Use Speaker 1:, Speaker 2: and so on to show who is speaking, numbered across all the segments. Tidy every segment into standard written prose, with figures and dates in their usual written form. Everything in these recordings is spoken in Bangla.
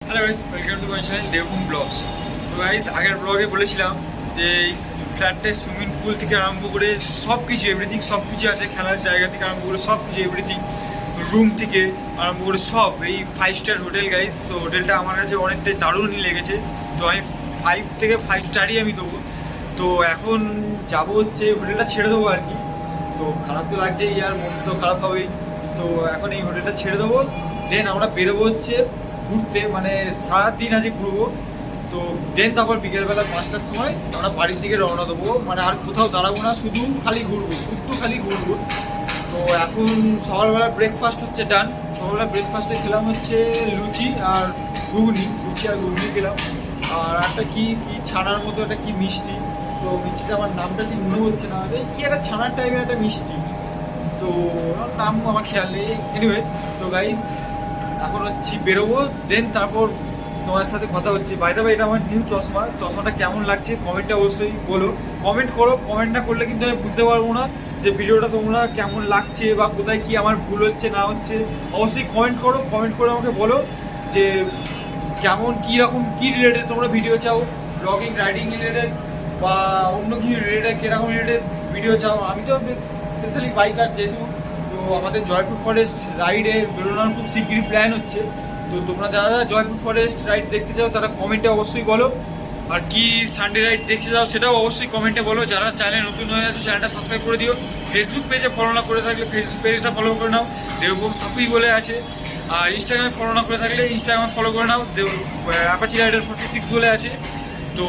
Speaker 1: Hello guys, welcome to my channel Devbhoom blogs. তো গাইস, আগের ব্লগে বলেছিলাম যে এই ফ্ল্যাটে সুইমিং পুল থেকে আরম্ভ করে সব কিছু এভরিথিং সব কিছু আছে, খেলার জায়গা থেকে আরম্ভ করে সব কিছু এভরিথিং, রুম থেকে আরম্ভ করে সব এই 5 স্টার হোটেল গাইস। তো হোটেলটা আমার কাছে অনেকটাই দারুণই লেগেছে। তো আমি 5 থেকে 5 স্টারই আমি দেবো। তো এখন যাবো হচ্ছে হোটেলটা ছেড়ে দেবো আর কি। তো খারাপ তো লাগছেই, আর মন তো খারাপ হবেই। তো এখন এই হোটেলটা ছেড়ে দেবো, দেন আমরা বেরোবো হচ্ছে ঘুরতে, মানে সারাদিন আজকে ঘুরবো। তো দেন তারপর বিকেলবেলা 5টার সময় আমরা বাড়ির দিকে রওনা দেবো, মানে আর কোথাও দাঁড়াবো না, শুধু খালি ঘুরবো। তো এখন সকালবেলা ব্রেকফাস্ট হচ্ছে ডান। সকালবেলা ব্রেকফাস্টে খেলাম হচ্ছে লুচি আর ঘুগনি খেলাম। আর একটা কি ছানার মতো একটা কি মিষ্টি, তো মিষ্টিটা আমার নামটা ঠিক মনে হচ্ছে না, কি একটা ছানার টাইপের একটা মিষ্টি, তো নাম আমার খেয়াল নেই। এনিওয়েজ, তো গাইস এখন হচ্ছে বেরোবো, দেন তারপর তোমার সাথে কথা হচ্ছে। বাই দ্য ওয়ে, এটা আমার নিউ চশমাটা কেমন লাগছে কমেন্টে অবশ্যই বলো, কমেন্ট করো। কমেন্ট না করলে কিন্তু আমি বুঝতে পারবো না যে ভিডিওটা তোমরা কেমন লাগছে বা কোথায় কি আমার ভুল হচ্ছে না হচ্ছে। অবশ্যই কমেন্ট করো, কমেন্ট করে আমাকে বলো যে কেমন কীরকম কী রিলেটেড তোমরা ভিডিও চাও, ব্লগিং রাইডিং রিলেটেড বা অন্য কিছু রিলেটেড, কীরকম রিলেটেড ভিডিও চাও। আমি তো স্পেশালি বাইকার যেহেতু, তো আমাদের জয়পুর ফরেস্ট রাইডের বেরোনোর খুব শিগগিরই প্ল্যান হচ্ছে। তো তোমরা যারা জয়পুর ফরেস্ট রাইড দেখতে চাও তারা কমেন্টে অবশ্যই বলো, আর কি সানডে রাইড দেখতে চাও সেটাও অবশ্যই কমেন্টে বলো। যারা চ্যানেল নতুন হয়ে আছে চ্যানেলটা সাবস্ক্রাইব করে দিও। ফেসবুক পেজে ফলো না করে থাকলে ফেসবুক পেজটা ফলো করে নাও, দেবভূম সাপুই বলে আছে। আর ইনস্টাগ্রামে ফলো না করে থাকলে ইনস্টাগ্রামে ফলো করে নাও, অ্যাপাচি রাইডার 46 বলে আছে। তো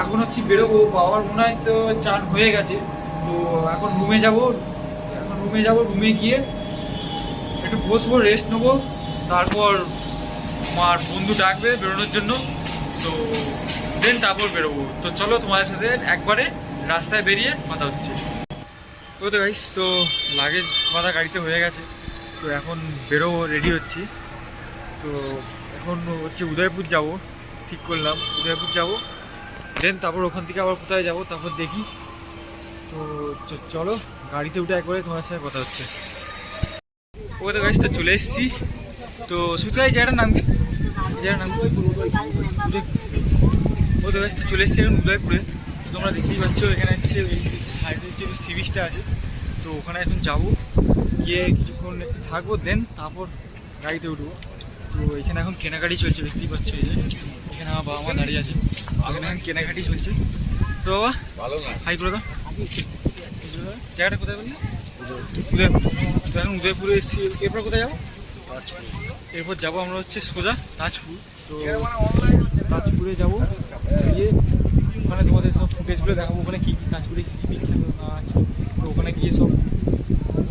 Speaker 1: এখন হচ্ছে বেরোবো, বাবার মনে হয় তো চান হয়ে গেছে। তো এখন রুমে যাবো, রুমে গিয়ে একটু বসবো, রেস্ট নেবো, তারপর আমার বন্ধু ডাকবে বেরোনোর জন্য। তো দেন তারপর বেরোবো। তো চলো তোমাদের সাথে একবারে রাস্তায় বেরিয়ে কথা হচ্ছে। তো গাইস, তো লাগেজ বাঁধা গাড়িতে হয়ে গেছে, তো এখন বেরোবো, রেডি হচ্ছি। তো এখন হচ্ছে উদয়পুর যাব, ঠিক করলাম উদয়পুর যাব, দেন তারপর ওখান থেকে আবার কোথায় যাব তারপর দেখি। তো চলো গাড়িতে উঠে একবারে তোমার সাথে কথা হচ্ছে। ও তো গাইস, তো চলে এসেছি। তো সুতরাং এই জায়গাটার নাম কি? ও তো গাইস, তো চলে এসেছি এখন উদয়পুরে। তো তোমরা দেখতেই পাচ্ছ এখানে হচ্ছে এই সাইডে হচ্ছে সি বিচটা আছে। তো ওখানে এখন যাবো, গিয়ে কিছুক্ষণ একটু থাকবো, দেন তারপর গাড়িতে উঠবো। তো এখানে এখন কেনাকাটি চলছে, দেখতেই পাচ্ছ এই যে এখানে আমার বাবা মা দাঁড়িয়ে আছে, এখানে এখন কেনাকাটি চলছে। তো বাবা ভালো না, হাই করে দাও। জায়গাটা কোথায় বললি? উদয়পুর। তো এখন উদয়পুরে এসেছি, এরপর কোথায় যাবো? এরপর যাবো আমরা হচ্ছে সোজা তাজপুর। তো তাজপুরে যাবো, গিয়ে ওখানে তোমাদের সব ফুটেজগুলো দেখাবো, ওখানে কী কী তাজপুরে কী কী বিখ্যাত না আছে। তো ওখানে গিয়ে সব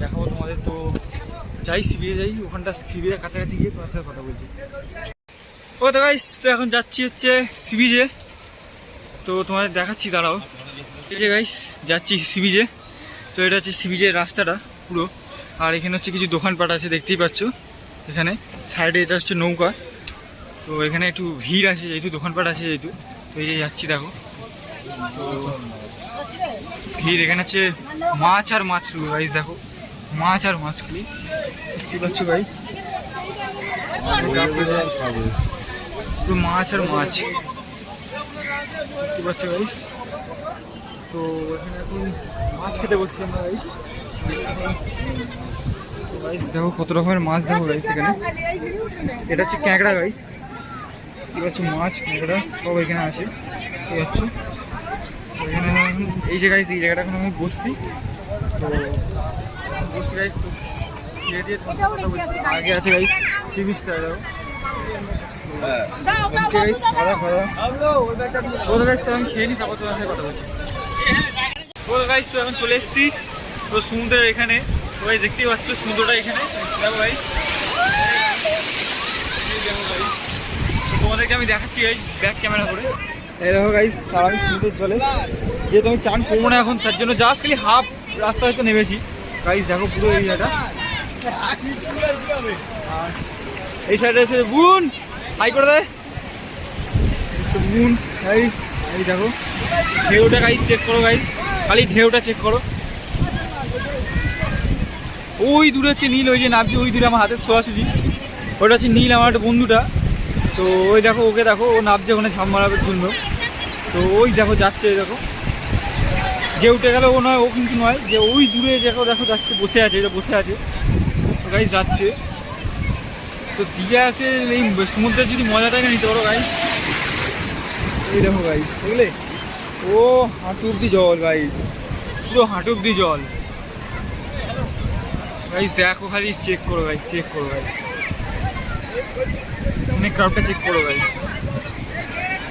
Speaker 1: দেখাবো তোমাদের। তো যাই সিবিএ যাই, ওখানটা সিবিএ কাছাকাছি গিয়ে তোমার সাথে কথা বলছি। ও তো গাইস, তো এখন যাচ্ছি হচ্ছে সিবিজে। তো তোমাদের দেখাচ্ছি, দাঁড়াও। এই যে গাইস যাচ্ছি সিবিজে। তো এটা হচ্ছে সিবিজের রাস্তাটা পুরো, আর এখানে হচ্ছে কিছু দোকানপাট আছে দেখতেই পাচ্ছ। এখানে সাইডে এটা হচ্ছে নৌকা। তো এখানে একটু ভিড় আছে যেহেতু, দোকানপাট আছে যেহেতু। তো এই যে যাচ্ছি, দেখো তো ভিড়। এখানে হচ্ছে মাছ আর মাছ শুধু গাইস, দেখো মাছ আর মাছ খালি দেখতেই পাচ্ছ গাইস, মাছ আর মাছ দেখতে পাচ্ছ গাইস। তো এখানে এখন মাছ খেতে বসছি আমরা গাইস। গাইস দেখো কত রকমের মাছ, দেখো গাইস এখানে। এটা হচ্ছে ক্যাঁকড়া গাইস, ঠিক আছে, মাছ ক্যাঁকড়া সব এখানে আছে, ঠিক আছে। এখানে এই যে গাইস এই জায়গাটা এখন আমি বসছি। তো বসছি গাইস, তো ধীরে ধীরে কথা বলছি। আগে আছে গাইস সি বিচটা, দেখো গাইস গাইস। তো আমি খেয়ে নিই, তারপর তোমার সাথে কথা বলছি। গাইস তো এখন চলে এসেছি তো সমুদ্রের এখানে। তো গাইস দেখতেই পাচ্ছ সমুদ্রটা এখানে, দেখো গাইস। তোমাদেরকে আমি দেখাচ্ছি গাইস ব্যাক ক্যামেরা করে। এই দেখো গাইস, সারা সমুদ্রের জলে, যেহেতু আমি চান করবো না এখন, তার জন্য জাস্ট খালি হাফ রাস্তা হয়তো নেমেছি গাইস। দেখো পুরো এরিয়াটা। আর এই সাইডে এসে বুন হাই করে দেয় বুন গাইস। এই দেখো ঢেউটা গাইস, চেক করো গাইস, খালি ঢেউটা চেক করো। ওই দূরে হচ্ছে নীল, ওই যে নামছে ওই দূরে আমার হাতের ছোঁয়াছুঁজি, ওটা হচ্ছে নীল, আমার একটা বন্ধুটা। তো ওই দেখো ওকে দেখো, ও নামছে ওখানে ঝাঁপ মারার জন্য। তো ওই দেখো যাচ্ছে, ওই দেখো যে উঠে গেল ও নয়, ও কিন্তু নয়, যে ওই দূরে দেখো দেখো যাচ্ছে, বসে আছে, এটা বসে আছে। তো গাইস যাচ্ছে। তো দীঘা আসে এই সমুদ্রের যদি মজাটাই না নিতে পারো গাইস, এই দেখো গাইস বুঝলে, ও হাঁটু অব্দি জল গাইস, পুরো হাঁটু অব্দি জল গাইস। দেখো খালি চেক করো গাইস, চেক করো গাইস, অনেক ক্রাউডটা চেক করো গাইস।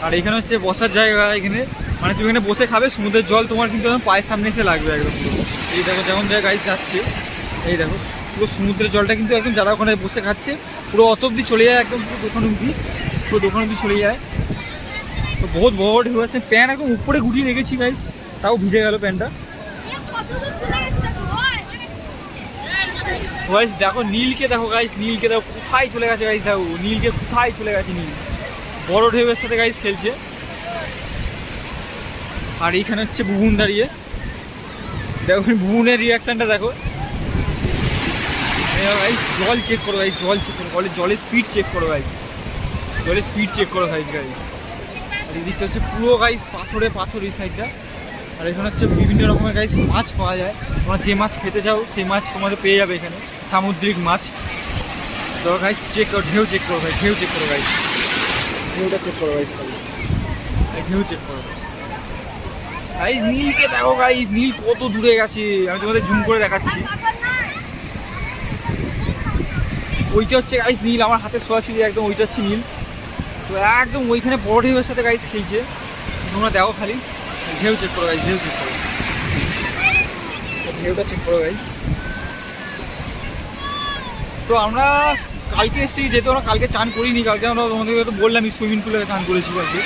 Speaker 1: আর এখানে হচ্ছে বসার জায়গা, এখানে মানে তুমি এখানে বসে খাবে, সমুদ্রের জল তোমার কিন্তু একদম পায়ের সামনে এসে লাগবে একদম। এই দেখো যেমন জায়গায় গাইস যাচ্ছে, এই দেখো পুরো সমুদ্রের জলটা কিন্তু একদম যারা ওখানে বসে খাচ্ছে পুরো অত অব্দি চলে যায়, একদম পুরো দোকান অব্দি, পুরো দোকান অব্দি চলে যায়। তো বহুত বড় ঢেউ আছে, প্যান্ট একদম উপরে গুটিয়ে রেখেছি গাইস, তাও ভিজে গেল প্যান্টটা। গাইস দেখো নীলকে দেখো গাইস, নীলকে দেখো কোথায় চলে গেছে গাইস, দেখো নীলকে কোথায় চলে গেছে নীল, বড় ঢেউয়ের সাথে গাইস খেলছে। আর এইখানে হচ্ছে বুবুন দাঁড়িয়ে, দেখো বুবুনের রিয়াকশনটা দেখো। গাইস জল চেক করো গাইস, জল চেক করো, জলের স্পিড চেক করো গাইস, জলের স্পিড চেক করো গাইস গাইস। আর এই দিকটা হচ্ছে পুরো গাইস পাথরে পাথর এই সাইডটা। আর এখানে হচ্ছে বিভিন্ন রকমের গাইস মাছ পাওয়া যায়, তোমরা যে মাছ খেতে চাও সেই মাছ তোমাদের পেয়ে যাবে এখানে, সামুদ্রিক মাছ। তো গাইস চেক করো, ঢেউ চেক করো গাইস, ঢেউ চেক করো গাইস, ঢেউটা চেক করো গাইস, ঢেউ চেক করো গাইস। নীলকে দেখো গাইস, নীল কত দূরে গেছে, আমি তোমাদের জুম করে দেখাচ্ছি। ওইটা হচ্ছে গাইস নীল, আমার হাতে শোয়া ছিল একদম, ওইটা হচ্ছে নীল। তো একদম ওইখানে বড় ঢেউয়ের সাথে গাইস খেলছে, তোমরা দেখো খালি, ঢেউ চেক করো গাইস, ঢেউ চেক করো, ঢেউটা চেক করো গাইস। তো আমরা কালকে এসেছি, যেহেতু আমরা কালকে চান করিনি, কালকে আমরা তোমাদেরকে তো বললাম সুইমিং পুলে চান করেছি কালকে।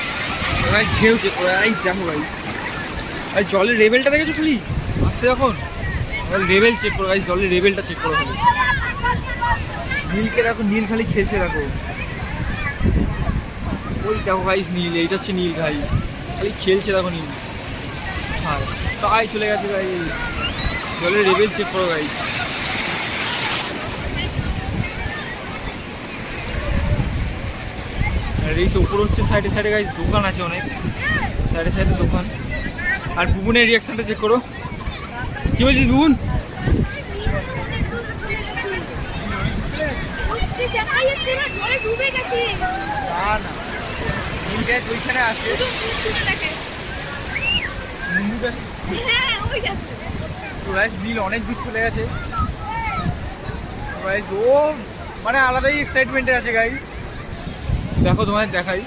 Speaker 1: গাইস ঢেউ চেক করো গাইস, দেখো গাইস, আর জলের লেভেলটা দেখেছো খালি আসছে যখন, লেভেল চেক করো গাইস, জলের লেভেলটা চেক করো খালি। নীলকে দেখো, নীল খালি খেলছে দেখো, ওই দেখো গাইস নীল, এইটা হচ্ছে নীল গাইস, খালি খেলছে দেখো নীল। হ্যাঁ তাই চলে গেছে গাইস, জলের লেভেল চেক করো গাইস। আর এই উপরে হচ্ছে সাইডে সাইডে গাইস দোকান আছে অনেক, সাইডে সাইডে দোকান। আর বুবুনের রিয়াকশনটা চেক করো, কি বলছিস বুবুন? ওইখানে আছে নীল অনেক দূর চলে গেছে গাইস, ও মানে আলাদাই এক্সাইটমেন্টে আছে গাইস। দেখো তোমাদের দেখাই,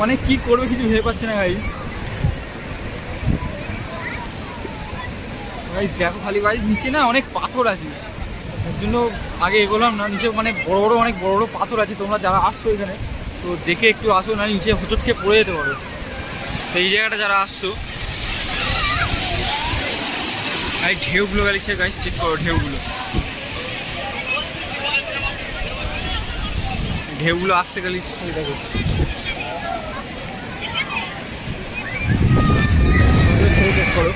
Speaker 1: মানে কি করবে কিছু ভেবে পাচ্ছে না গাইস। গাইস দেখো খালি গাইস, নিচে না অনেক পাথর আছে, তার জন্য আগে এগোলাম না, নিচে মানে বড় বড় অনেক বড় বড় পাথর আছে। তোমরা যারা আসছো এখানে তো দেখে একটু আসো, না নিচে হোঁচটকে পড়ে যেতে পারো। তো এই জায়গাটা যারা আসছো, এই ঢেউগুলো গাইছে গাইস চেক করো, ঢেউগুলো ঢেউগুলো আসছে গালি দেখো, ঢেউ চেক করো।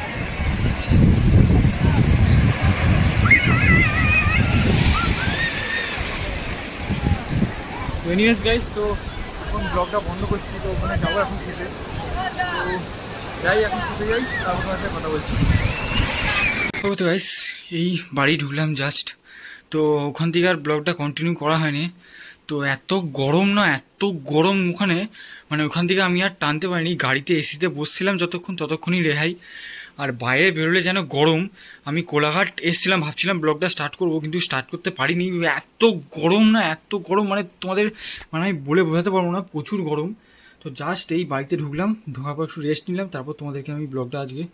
Speaker 1: এনিওয়েজ গাইস, তো এখন ব্লগটা বন্ধ করছি, তো ওখানে যাবো এখন খেতে। তো যাই এখন খেতে যাই, তারপর তোমার সাথে কথা বলছি। তো গাইস এই বাড়ি ঢুকলাম জাস্ট, তো ওখান থেকে আর ব্লগটা কন্টিনিউ করা হয়নি। তো এত গরম না, এত গরম ওখানে, মানে ওখান থেকে আমি আর টানতে পারিনি। গাড়িতে এসিতে বসছিলাম যতক্ষণ, ততক্ষণই রেহাই। আর বাইরে বেরোলে যেন গরম। আমি কোলাঘাট এসেছিলাম, ভাবছিলাম ব্লগটা স্টার্ট করব, কিন্তু স্টার্ট করতে পারিনি, এত গরম না, এত গরম মানে তোমাদের মানে আমি বলে বোঝাতে পারবো না, প্রচুর গরম। তো জাস্ট এই বাড়িতে ঢুকলাম, ঢোকার পর একটু রেস্ট নিলাম, তারপর তোমাদেরকে আমি ব্লগটা আজকে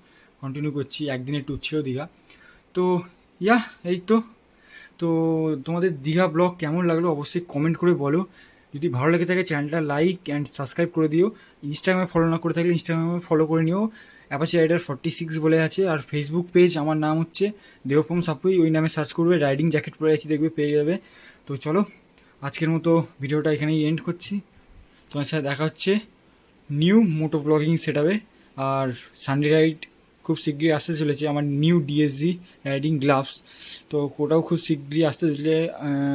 Speaker 1: কন্টিনিউ করছি। একদিনের ট্যুর ছিল দীঘা। তো এই তো তো তোমাদের দীঘা ব্লগ কেমন লাগলো অবশ্যই কমেন্ট করে বলো। যদি ভালো লেগে থাকে চ্যানেলটা লাইক অ্যান্ড সাবস্ক্রাইব করে দিও। ইনস্টাগ্রামে ফলো না করে থাকলে ইনস্টাগ্রামে ফলো করে নিও, অ্যাপাচি রাইডার 46 বলে আছে। আর ফেসবুক পেজ আমার নাম হচ্ছে দেবপ্রম সাপুই, ওই নামে সার্চ করবে, রাইডিং জ্যাকেট পরে আছি দেখবে, পেয়ে যাবে। তো চলো আজকের মতো ভিডিওটা এখানেই এন্ড করছি। তোমার সাথে দেখা হচ্ছে নিউ মোটো ব্লগিং সেটআপে। আর সানডে রাইড খুব শিগগিরই আসতে চলেছে আমার নিউ ডিএসজি রাইডিং গ্লাভস। তো ওটাও খুব শিগগিরই আসতে চলে,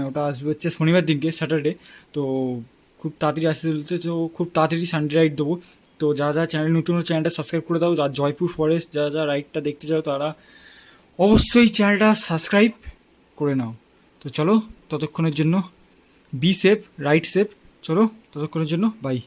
Speaker 1: ওটা আসবে হচ্ছে শনিবার দিনকে, স্যাটারডে। তো খুব তাড়াতাড়ি আসতে চলতে, তো খুব তাড়াতাড়ি সানডে রাইড দেবো। তো যারা যারা চ্যানেল নতুন চ্যানেলটা সাবস্ক্রাইব করে দাও, আর জয়পুর ফরেস্ট যারা যারা রাইডটা দেখতে চাও তারা অবশ্যই চ্যানেলটা সাবস্ক্রাইব করে নাও। তো চলো ততক্ষণের জন্য বি সেফ, রাইড সেফ, চলো ততক্ষণের জন্য বাই।